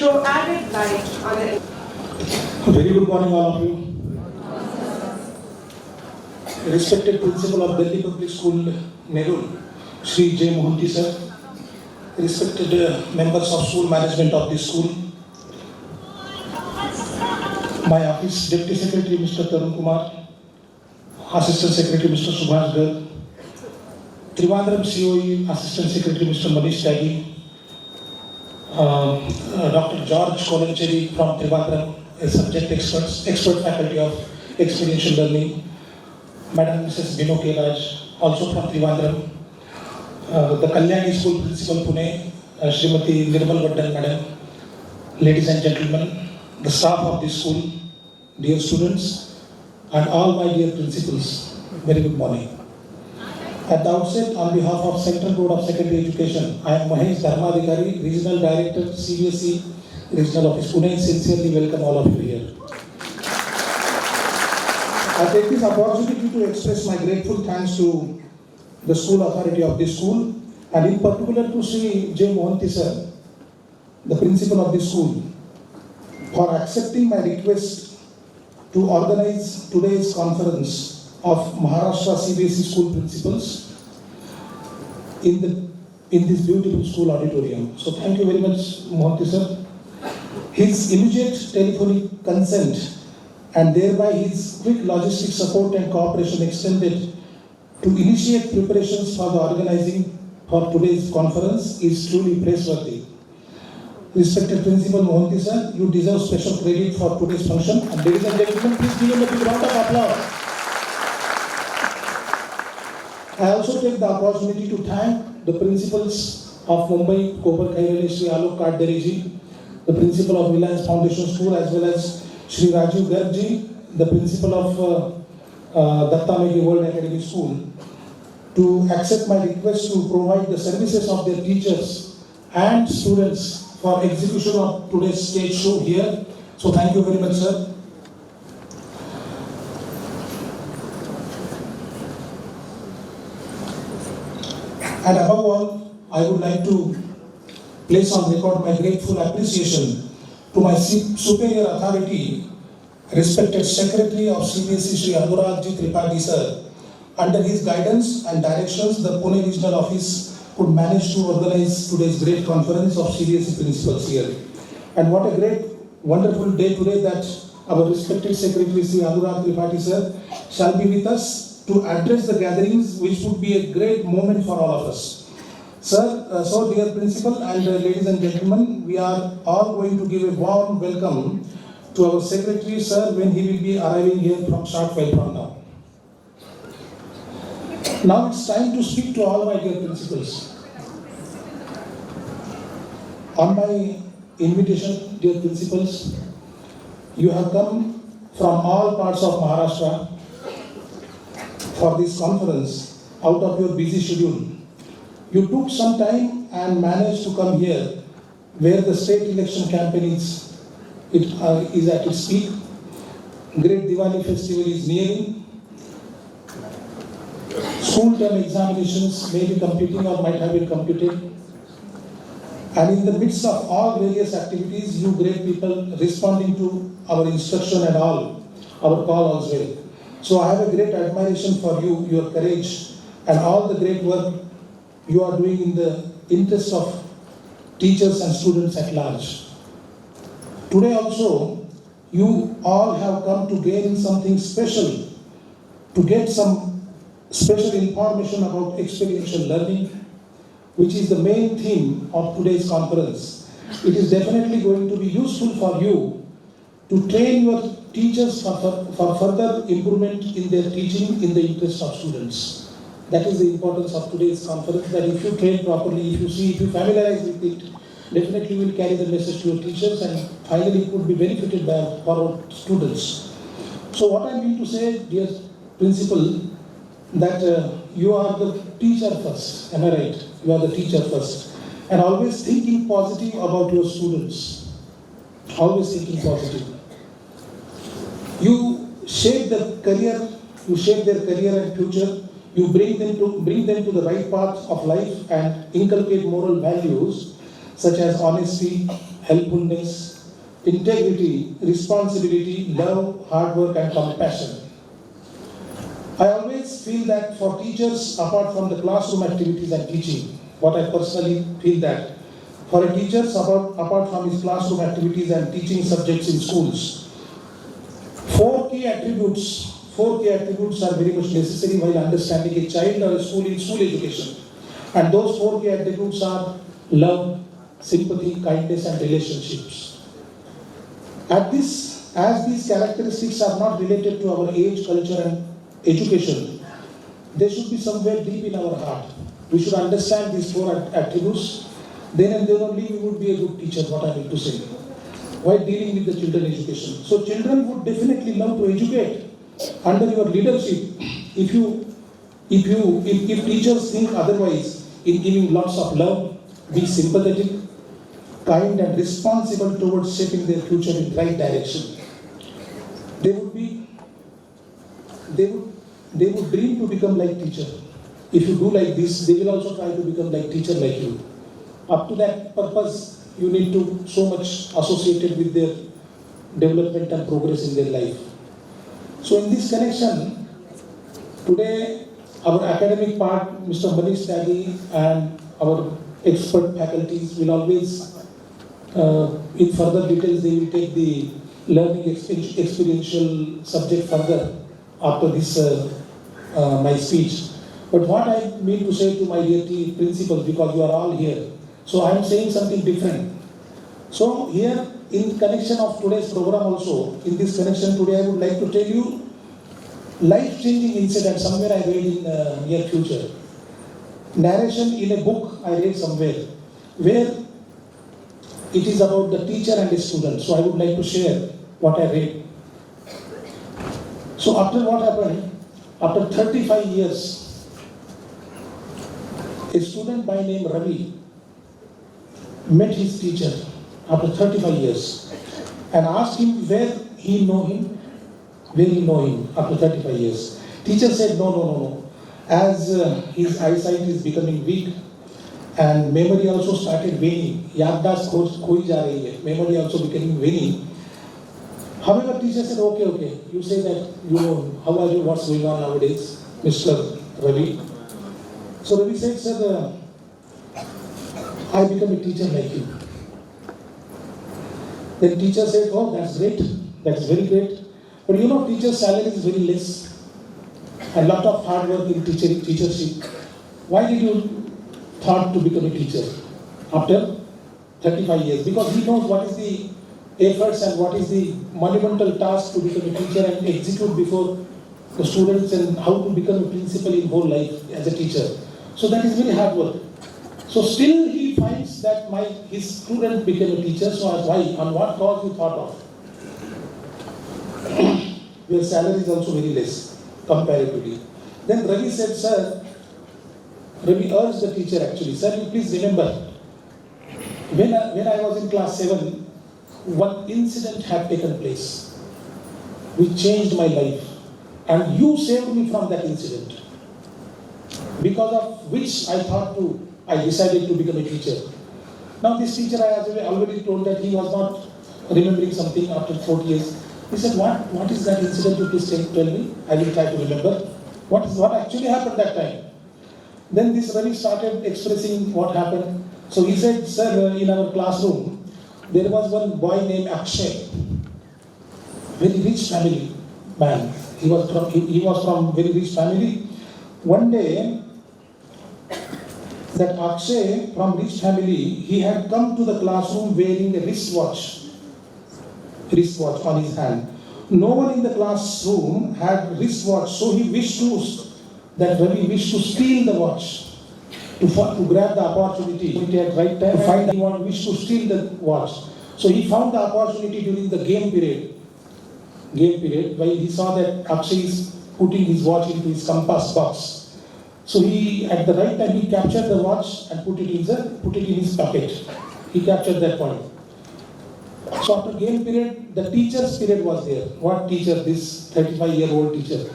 throw added light on the... Very good morning, all of you. Respected Principal of Delhi Public School, Nerul, Shri J. Mohanty sir. Respected members of school management of this school. My office Deputy Secretary Mr. Tarun Kumar, Assistant Secretary Mr. Subhash Garg, Trivandrum COE Assistant Secretary Mr. Manish Tyagi, Dr. George Kolancheri from Trivandrum, a subject expert faculty of experiential learning, Madam Mrs. Bino K. Raj, also from Trivandrum, the Kalyani School Principal Pune, Srimati Nirmal Vaddan Madam, ladies and gentlemen, the staff of this school, dear students, and all my dear principals, very good morning. At the outset, on behalf of Central Board of Secondary Education, I am Shri Dharmadhikari, Regional Director, CBSE, Regional Office Pune. Sincerely welcome all of you here. I take this opportunity to express my grateful thanks to the school authority of this school, and in particular to Shri J. Mohanty sir, the principal of this school, for accepting my request to organize today's conference of Maharashtra CBSE school principals in this beautiful school auditorium. So thank you very much, Mohanty sir. His immediate telephonic consent and thereby his quick logistic support and cooperation extended to initiate preparations for the organizing for today's conference is truly praiseworthy. Respected Principal Mohanty sir, you deserve special credit for today's function. And ladies and gentlemen, please give him a big round of applause. I also take the opportunity to thank the principals of Mumbai, Kobar Khairale, Shri Alok Kaddariji, the principal of Reliance Foundation School, as well as Shri Rajiv Gargji, the principal of Datta Megi World Academy School, to accept my request to provide the services of their teachers and students for execution of today's stage show here. So thank you very much, sir. And above all, I would like to place on record my grateful appreciation to my superior authority, respected Secretary of CBSE Shri Anuragji Tripathi sir. Under his guidance and directions, the Pune Regional Office could manage to organize today's great conference of CBSE principals here. And what a great, wonderful day today that our respected Secretary Shri Anurag Tripathi sir shall be with us to address the gatherings, which would be a great moment for all of us. Sir, so dear principal and ladies and gentlemen, we are all going to give a warm welcome to our secretary, sir, when he will be arriving here from short while from now. Now it's time to speak to all my dear principals. On my invitation, dear principals, you have come from all parts of Maharashtra for this conference out of your busy schedule. You took some time and managed to come here where the state election campaign is at its peak. Great Diwali festival is nearing. School term examinations may be completing or might have been completed. And in the midst of all various activities, you great people responding to our instruction and all, our call as well. So I have a great admiration for you, your courage, and all the great work you are doing in the interest of teachers and students at large. Today also, you all have come to gain something special, to get some special information about experiential learning, which is the main theme of today's conference. It is definitely going to be useful for you to train your teachers for further improvement in their teaching in the interest of students. That is the importance of today's conference, that if you train properly, if you familiarize with it, definitely will carry the message to your teachers and finally it would be benefited by our students. So what I mean to say, dear principal, that you are the teacher first, am I right? You are the teacher first. And always thinking positive about your students. Always thinking positive. You shape their career and future. You bring them to the right path of life and inculcate moral values such as honesty helpfulness, integrity, responsibility, love, hard work and compassion. I always feel that for teachers, apart from the classroom activities and teaching, what I personally feel that for a teacher, apart from his classroom activities and teaching subjects in schools, four key attributes are very much necessary while understanding a child or a school in school education. And those four key attributes are love, sympathy, kindness and relationships. As these characteristics are not related to our age, culture and education, they should be somewhere deep in our heart. We should understand these four attributes. Then and then only we would be a good teacher, what I mean to say, while dealing with the children education. So children would definitely love to educate under your leadership. If teachers think otherwise, in giving lots of love, be sympathetic, kind and responsible towards shaping their future in the right direction, they would dream to become like teacher. If you do like this, they will also try to become like teacher like you. Up to that purpose, you need to so much associated with their development and progress in their life. So in this connection, today our academic part, Mr. Manish Tyagi and our expert faculties will always, in further details, they will take the learning experiential subject further after this my speech. But what I mean to say to my dear principals, because you are all here, so I am saying something different. So here, in connection of today's program also, in this connection today, I would like to tell you life-changing incident somewhere I read in near future. Narration in a book I read somewhere, where it is about the teacher and the student. So I would like to share what I read. So after what happened, after 35 years, a student by name Ravi met his teacher after 35 years and asked him where he know him after 35 years. Teacher said, no. As his eyesight is becoming weak and memory also started waning, याददाश्त खोई जा रही है, memory also becoming waning. However, teacher said, okay, you say that you know, how are you, what's going on nowadays, Mr. Ravi? So Ravi said, sir, I become a teacher like you. Then teacher said, oh, that's great, that's very great. But you know, teacher's salary is very less. A lot of hard work in teachership. Why did you thought to become a teacher after 35 years? Because he knows what is the efforts and what is the monumental task to become a teacher and execute before the students and how to become a principal in whole life as a teacher. So that is very hard work. So still he finds that his student became a teacher. So why? On what cause you thought of? Your salary is also very less comparatively. Then Ravi said, sir, Ravi urged the teacher actually, sir, you please remember, when I was in class 7, one incident had taken place which changed my life, and you saved me from that incident, because of which I decided to become a teacher. Now this teacher, I already told that he was not remembering something after 40 years. He said, what is that incident? You please tell me. I will try to remember. What actually happened that time? Then this Ravi started expressing what happened. So he said, sir, in our classroom, there was one boy named Akshay, very rich family man. He was from very rich family. One day, that Akshay from rich family, he had come to the classroom wearing a wristwatch on his hand. No one in the classroom had wristwatch, so Ravi wished to steal the watch, to grab the opportunity at right time. To find he wished to steal the watch. So he found the opportunity during the game period, while he saw that Akshay is putting his watch into his compass box. So at the right time, he captured the watch and put it in his pocket. He captured that point. So after game period, the teacher's period was there. What teacher? This 35-year-old teacher.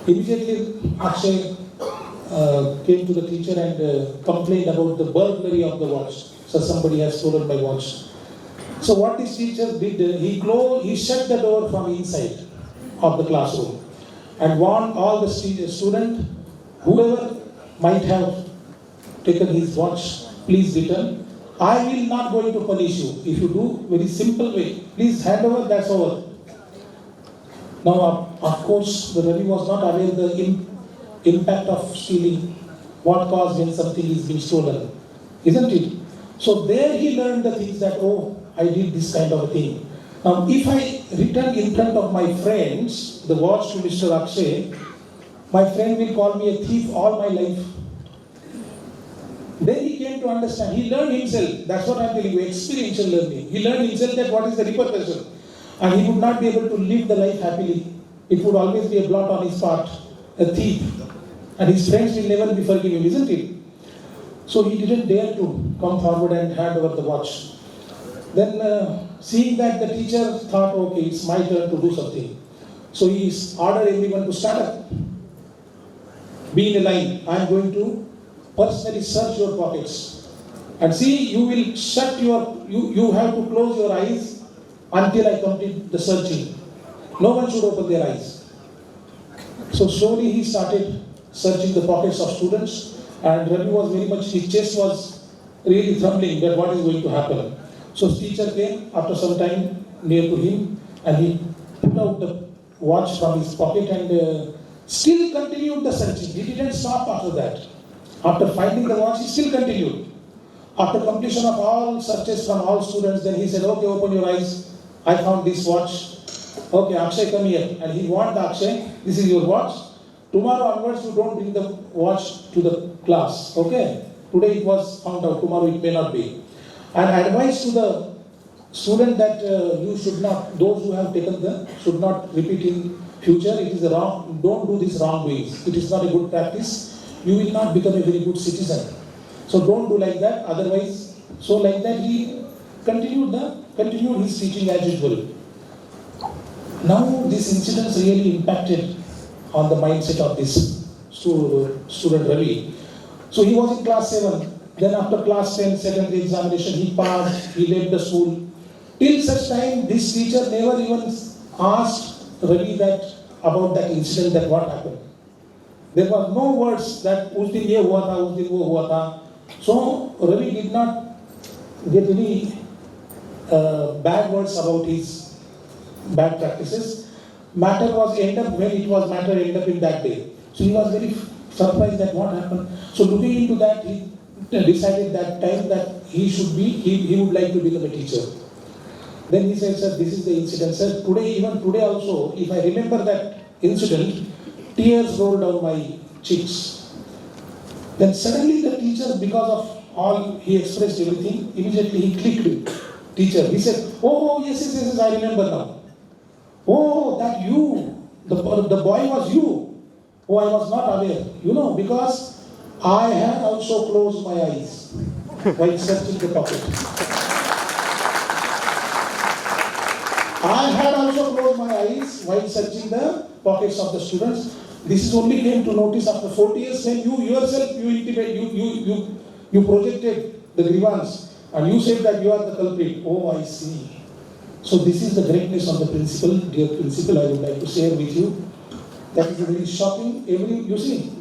Immediately, Akshay came to the teacher and complained about the burglary of the watch. So somebody has stolen my watch. So what this teacher did, he shut the door from inside of the classroom and warned all the student, whoever might have taken his watch, please return. I will not going to punish you. If you do, very simple way, please hand over, that's over. Now, of course, the Ravi was not aware the impact of stealing, what caused when something is being stolen, isn't it? So there he learned the things that, oh, I did this kind of a thing. Now, if I return in front of my friends the watch to Mr. Akshay, my friend will call me a thief all my life. Then he came to understand. He learned himself. That's what I'm telling you, experiential learning. He learned himself that what is the repercussion. And he would not be able to live the life happily. It would always be a blot on his part, a thief. And his friends will never be forgiving him, isn't it? So he didn't dare to come forward and hand over the watch. Then seeing that the teacher thought, okay, it's my turn to do something. So he ordered everyone to stand up. Be in a line. I'm going to personally search your pockets. And see, you will shut you have to close your eyes until I complete the searching. No one should open their eyes. So slowly he started searching the pockets of students, and Ravi was very much, his chest was really trembling that what is going to happen. So teacher came after some time near to him, and he put out the watch from his pocket and still continued the searching. He didn't stop after that. After finding the watch, he still continued. After completion of all searches from all students, then he said, okay, open your eyes. I found this watch. Okay, Akshay, come here. And he warned Akshay, this is your watch. Tomorrow onwards, you don't bring the watch to the class. Okay? Today it was found out, tomorrow it may not be. And advice to the student that you should not, those who have taken them, should not repeat in future. It is wrong. Don't do this wrongdoings. It is not a good practice. You will not become a very good citizen. So don't do like that. Otherwise, so like that he continued his teaching as usual. Now this incident really impacted on the mindset of this student Ravi. So he was in class 7. Then after class 10 secondary examination, he passed. He left the school. Till such time, this teacher never even asked Ravi about that incident, that what happened. There was no words that us din ye hua tha, us din wo hua tha. So Ravi did not get any bad words about his bad practices. Matter was end up when it was matter end up in that day. So he was very surprised that what happened. So looking into that, he decided that time that he would like to become a teacher. Then he said, sir, this is the incident. Sir, even today also, if I remember that incident, tears rolled down my cheeks. Then suddenly the teacher, because of all, he expressed everything, immediately he clicked. Teacher, he said, oh, yes, I remember now. Oh, that you, the boy was you. Oh, I was not aware. Because I had also closed my eyes while searching the pocket. I had also closed my eyes while searching the pockets of the students. This is only came to notice after 40 years when you yourself, you projected the grievance and you said that you are the culprit. Oh, I see. So this is the greatness of the principle, dear principle, I would like to share with you. That is very shocking. You see,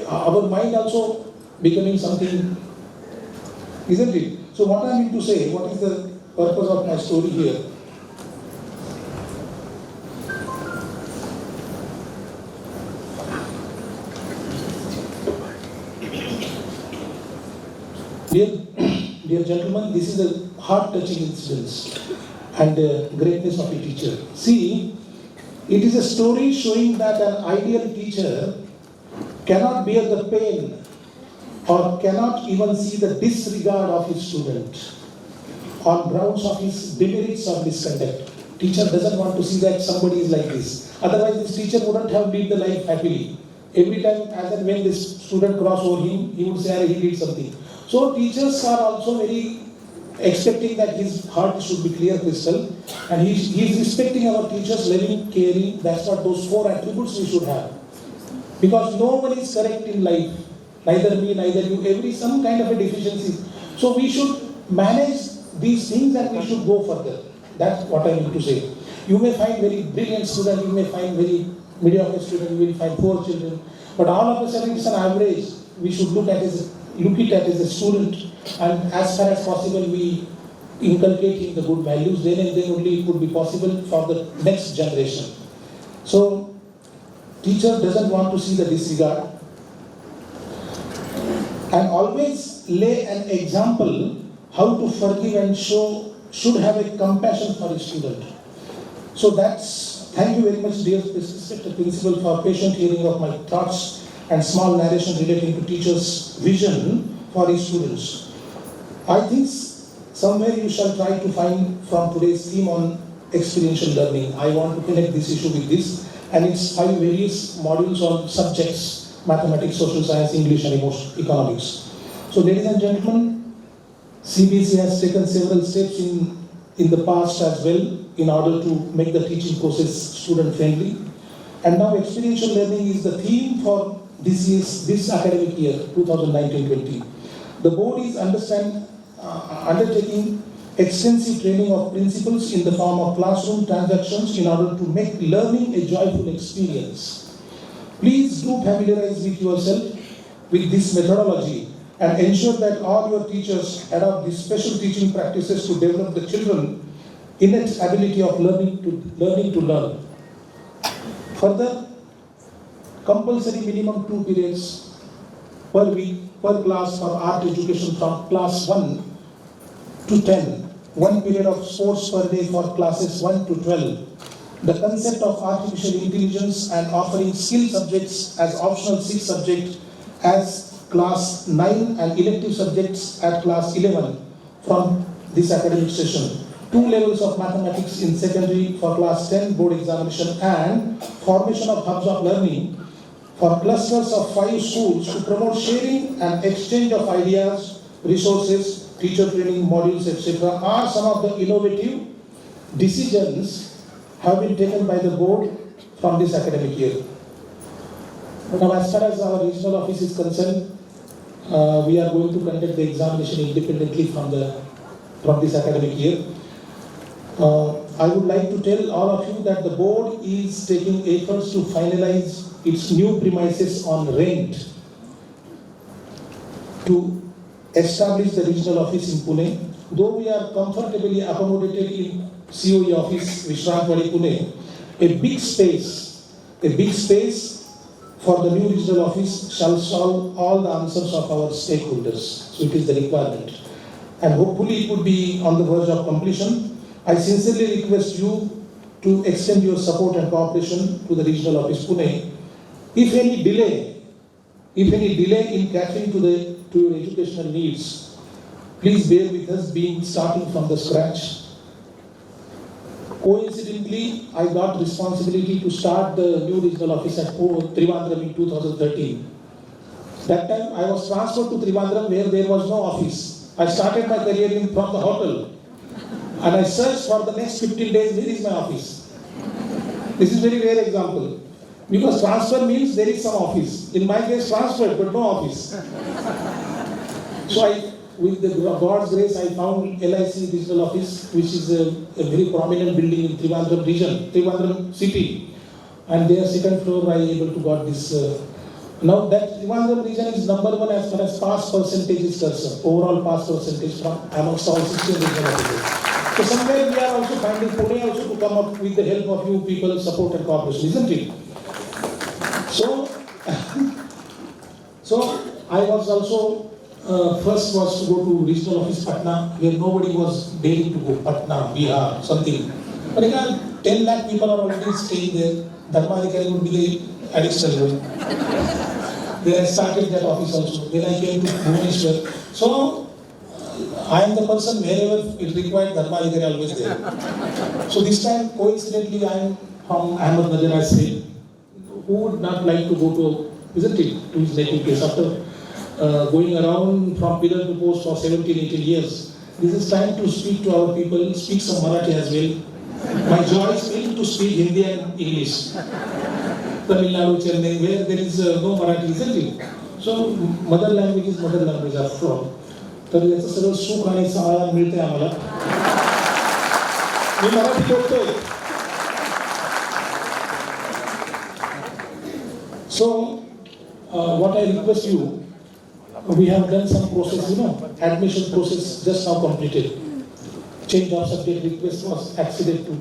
our mind also becoming something, isn't it? So what I mean to say, what is the purpose of my story here? Dear gentlemen, this is a heart-touching incident and greatness of a teacher. See, it is a story showing that an ideal teacher cannot bear the pain or cannot even see the disregard of his student on grounds of his demerits or misconduct. Teacher doesn't want to see that somebody is like this. Otherwise, this teacher wouldn't have lived the life happily. Every time, as and when this student crossed over him, he would say, he did something. So teachers are also very expecting that his heart should be clear crystal, and he is respecting our teachers, loving, caring. That's what those 4 attributes we should have. Because no one is correct in life. Neither me, neither you, some kind of a deficiency. So we should manage these things and we should go further. That's what I mean to say. You may find very brilliant student, you may find very mediocre student, you will find poor children, but all of a sudden it's an average. We should look it as a student, and as far as possible we inculcate in the good values, then and then only it would be possible for the next generation. So, teacher doesn't want to see the disregard, and always lay an example how to forgive and should have a compassion for a student. So thank you very much, dear respected principal, for patient hearing of my thoughts and small narration relating to teachers' vision for his students. I think somewhere you shall try to find from today's theme on experiential learning. I want to connect this issue with this, and it's 5 various modules on subjects: mathematics, social science, English, and economics. So, ladies and gentlemen, CBSE has taken several steps in the past as well in order to make the teaching process student-friendly. And now experiential learning is the theme for this academic year, 2019-20. The board is undertaking extensive training of principals in the form of classroom transactions in order to make learning a joyful experience. Please do familiarize with yourself with this methodology and ensure that all your teachers adopt these special teaching practices to develop the children innate ability of learning to learn. Further, compulsory minimum 2 periods per week per class for art education from class 1 to 10. 1 period of sports per day for classes 1 to 12. The concept of artificial intelligence and offering skill subjects as optional 6 subjects as class 9 and elective subjects at class 11 from this academic session. 2 levels of mathematics in secondary for class 10 board examination, and formation of hubs of learning for clusters of 5 schools to promote sharing and exchange of ideas, resources, teacher training modules, etc. are some of the innovative decisions have been taken by the board from this academic year. Now, as far as our regional office is concerned, we are going to conduct the examination independently from this academic year. I would like to tell all of you that the board is taking efforts to finalize its new premises on rent to establish the regional office in Pune. Though we are comfortably accommodated in COE office, Vishrantwadi, Pune, a big space for the new regional office shall solve all the answers of our stakeholders. So it is the requirement. And hopefully it would be on the verge of completion. I sincerely request you to extend your support and cooperation to the regional office Pune. If any delay in catering to your educational needs, please bear with us, being starting from the scratch. Coincidentally, I got responsibility to start the new regional office at Trivandrum in 2013. That time I was transferred to Trivandrum where there was no office. I started my career from the hotel. And I searched for the next 15 days, where is my office? This is very rare example. Because transfer means there is some office. In my case, transferred, but no office. So with the God's grace, I found LIC Digital Office, which is a very prominent building in Trivandrum region, Trivandrum city. And their second floor, I able to got this. Now that Trivandrum region is number 1 as far as pass percentage is concerned. Overall pass percentage from amongst all 16 regional offices. So somewhere we are also finding Pune also to come up with the help of you people, support and cooperation, isn't it? So I was also first was to go to regional office Patna, where nobody was daring to go. Patna, Bihar, something. But again, 10 lakh people are already staying there. Dharmadhikari would be the additional one. Then I started that office also. Then I came to Bhubaneswar. So I am the person wherever it required, Dharmadhikari always there. So this time, coincidentally, I am from Ahmednagar, I say. Who would not like to go to, isn't it, to his native place after going around from pillar to post for 17, 18 years. This is time to speak to our people, speak some Marathi as well. My joy is filled to speak Hindi and English. Tamil Nadu, Chennai, where there is no Marathi, isn't it? So mother language is mother language after all. तर याचं सगळं सुख आणि समाधान मिळते आम्हाला. मी मराठी बोलतोय. So, what I request you, we have done some process, admission process just now completed. Change of subject request was acceded to.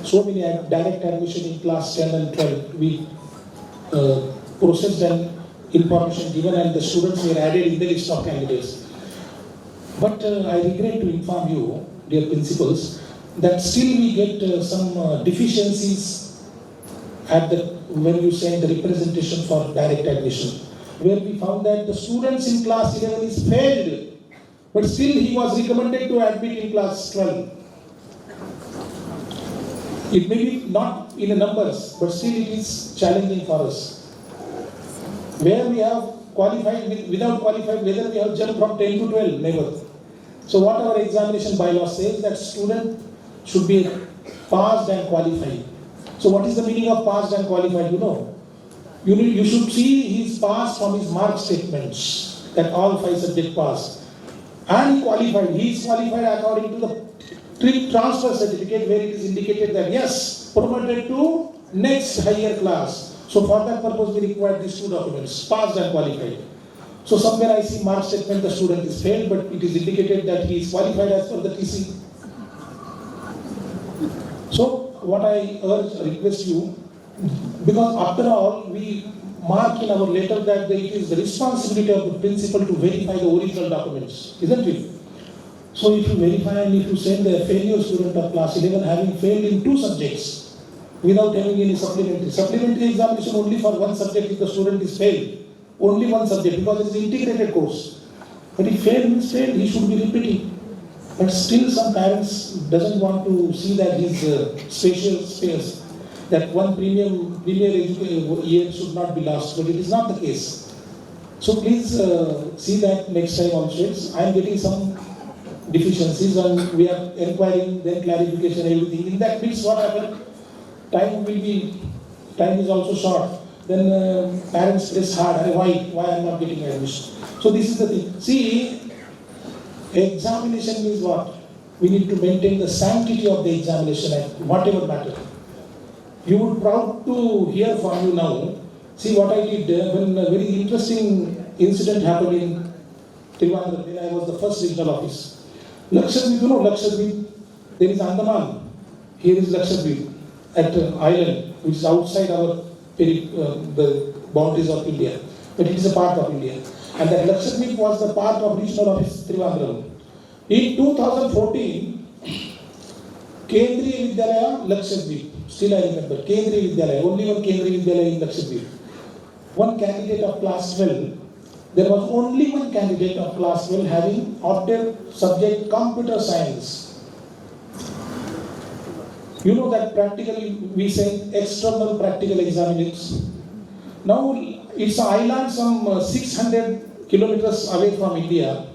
So many direct admission in class 10 and 12. We processed and information given and the students were added in the list of candidates. But I regret to inform you, dear principals, that still we get some deficiencies at when you send the representation for direct admission, where we found that the students in class 11 is failed, but still he was recommended to admit in class 12. It may be not in the numbers, but still it is challenging for us. Where we have qualified, without qualified, whether we have jumped from 10 to 12, never. So what our examination bylaw says, that student should be passed and qualified. So what is the meaning of passed and qualified? You should see his pass from his mark statements, that all 5 subjects passed. And qualified, he is qualified according to the transfer certificate, where it is indicated that yes, promoted to next higher class. So for that purpose we require these 2 documents, passed and qualified. So somewhere I see mark statement the student is failed, but it is indicated that he is qualified as per the TC. So what I request you, because after all we mark in our letter that it is the responsibility of the principal to verify the original documents, isn't it? So if you verify and if you send a failure student of class 11 having failed in 2 subjects without having any supplementary examination only for 1 subject if the student is failed, only 1 subject because it is an integrated course. But if failed means failed, he should be repeating. But still some parents doesn't want to see that his spatial space, that one premier year should not be lost, but it is not the case. So please see that next time also. I am getting some deficiencies and we are inquiring, then clarification, everything. In that means what happened? Time is also short. Then parents press hard, why I am not getting admission? So this is the thing. See, examination means what? We need to maintain the sanctity of the examination at whatever matter. You would proud to hear from you now. See what I did when a very interesting incident happened in Trivandrum when I was the first regional office. Lakshadweep, Lakshadweep, there is Andaman, here is Lakshadweep at island, which is outside our the boundaries of India, but it is a part of India. And that Lakshadweep was the part of regional office Trivandrum. In 2014, Kendriya Vidyalaya, Lakshadweep, still I remember, Kendriya Vidyalaya, only one Kendriya Vidyalaya in Lakshadweep. One candidate of class 12, there was only one candidate of class 12 having opted subject computer science. You know that practically we say external practical examinations. Now it's an island some 600 kilometers away from India.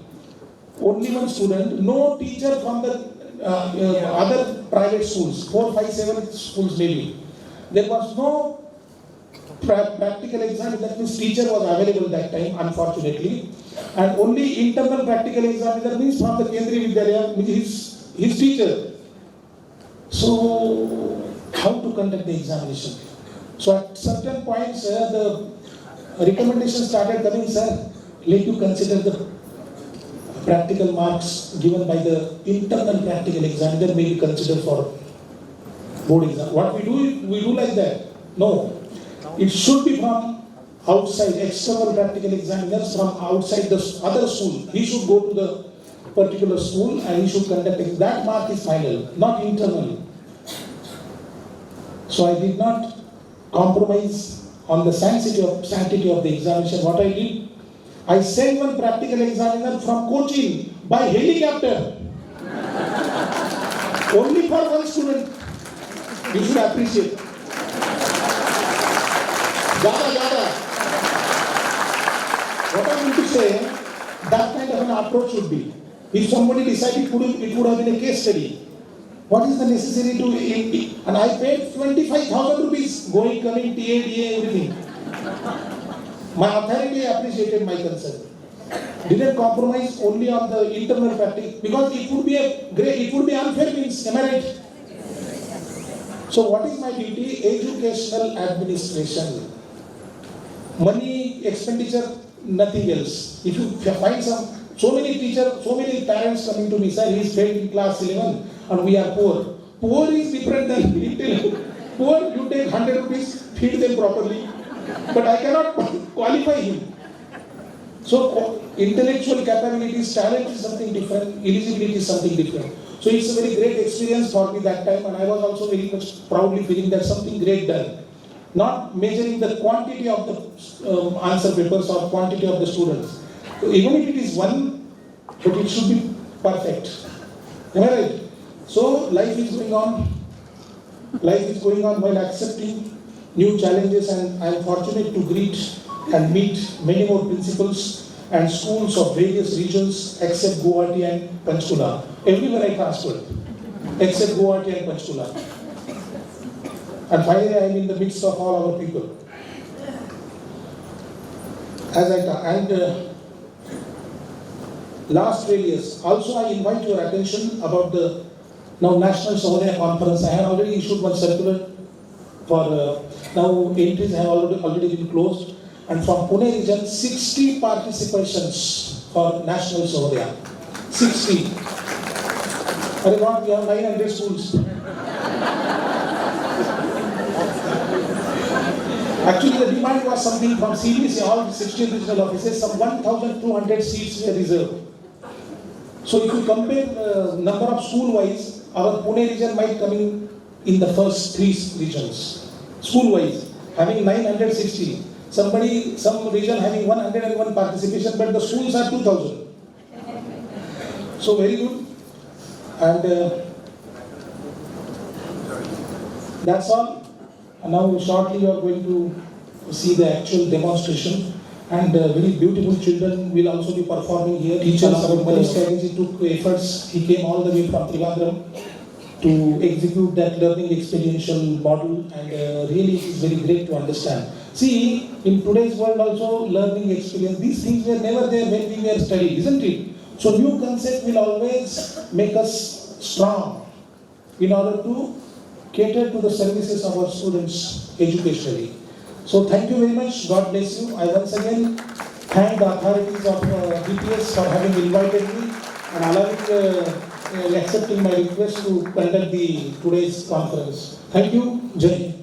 Only one student, no teacher from the other private schools, 4, 5, 7 schools maybe. There was no practical exam, that means teacher was available that time, unfortunately. And only internal practical exam, that means from the Kendriya Vidyalaya, his teacher. So, how to conduct the examination? So at certain points, the recommendation started coming, sir, let you consider the practical marks given by the internal practical examiner may be considered for board exam. What we do like that? No. It should be from outside, external practical examiners from outside the other school. He should go to the particular school and he should conduct it. That mark is final, not internally. So I did not compromise on the sanctity of the examination. What I did, I sent one practical examiner from Cochin by helicopter. Only for one student. You should appreciate. Jada. What I mean to say, that kind of an approach should be. If somebody decided it would have been a case study. What is the necessary to, and I paid 25,000 rupees, going, coming, TA, everything. My authority appreciated my concern. Didn't compromise only on the internal practice, because it would be unfair means, am I right? So what is my duty? Educational administration. Money expenditure, nothing else. If you find so many teachers, so many parents coming to me, sir, he is failed in class 11 and we are poor. Poor is different than intelligent. Poor, you take 100 rupees, feed them properly. But I cannot qualify him. So intellectual capabilities, talent is something different, eligibility is something different. So it's a very great experience for me that time, and I was also very much proudly feeling that something great done. Not measuring the quantity of the answer papers or quantity of the students. So even if it is one, but it should be perfect. Am I right? So life is going on. Life is going on while accepting new challenges, and I am fortunate to greet and meet many more principals and schools of various regions except Guwahati and Panchkula. Everywhere I transferred, except Guwahati and Panchkula. And finally, I am in the midst of all our people. Last 12 years, also I invite your attention about the now National Sahodaya Conference. I have already issued one circular for now entries have already been closed. And from Pune region, 60 participations for National Sahodaya. 60. But we have 900 schools. Actually, the demand was something from CBC, all 16 regional offices, some 1,200 seats were reserved. So if you compare the number of school-wise, our Pune region might come in the first 3 regions. School-wise, having 960. Some region having 101 participation, but the schools are 2,000. So very good. And that's all. And now shortly you are going to see the actual demonstration. And very beautiful children will also be performing here. Teachers, our Manish Strategy took efforts. He came all the way from Trivandrum to execute that learning experiential model, and really it is very great to understand. See, in today's world also, learning experience, these things were never there when we were studying, isn't it? So new concept will always make us strong in order to cater to the services of our students educationally. So thank you very much. God bless you. I once again thank the authorities of DPS for having invited me and allowing accepting my request to conduct today's conference. Thank you. Jai Hind.